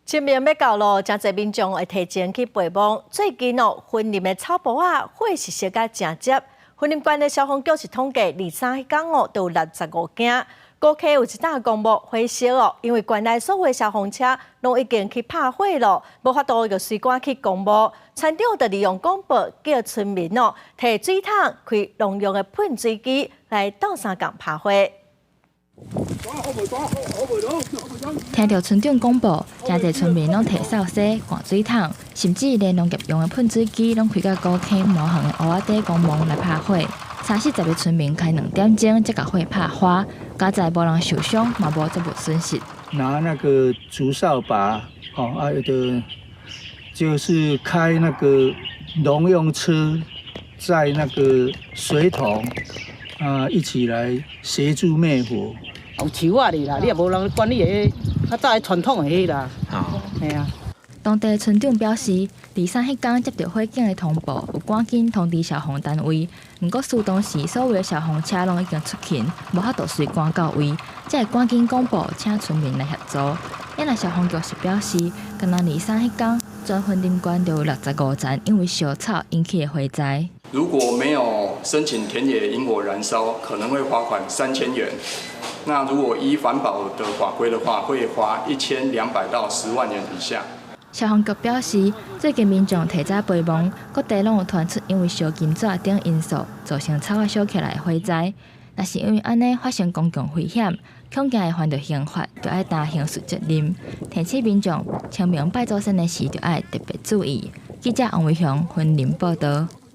清明要到咯，真侪民众会提前去备忘。最近哦，森林的草坡啊，火是烧甲真接。森林县的消防局是统计2、3天哦，都有65件。高溪有一搭公墓火烧哦，因为县内所有消防车拢已经去拍火咯，无法度就随赶去公墓。村长就利用广播叫村民哦，摕水桶开农用的喷水机来斗相共拍火。听到村长广播，真侪村民拢摕扫帚、灌水桶，甚至连农业用的喷水机拢开到高溪满园的乌仔底公墓来拍火。30个村民开2点钟才把火拍花，加在无人受伤，嘛无这么损失。拿那个竹扫把，有的就是开那个农用车，载那个水桶，一起来协助灭火。有树仔哩啦，你也无人管你个较早的传统的迄啦。系啊。当地村长表示，2、3迄天接到火警的通报，有赶紧通知消防单位。不过事当时所有的消防车拢已经出勤，无法度随赶到位，才会赶紧公布请村民来协助。因为消防局是表示，今年2、3迄天，全森林县就有65站因为烧草引起的火灾。如果没有申请田野引火燃烧，可能会罚款3000元。那如果依环保的法规的话，会罚1200到10万元以下。消防局表示，最近民众提早备忘，各地拢有传出因为烧金纸等因素造成草啊烧起来的火灾。若是因为安尼发生公共危险，恐惊会犯到刑法，就要担刑事责任。提醒民众清明拜祖先的时，就要特别注意。记者王伟雄，森林报道。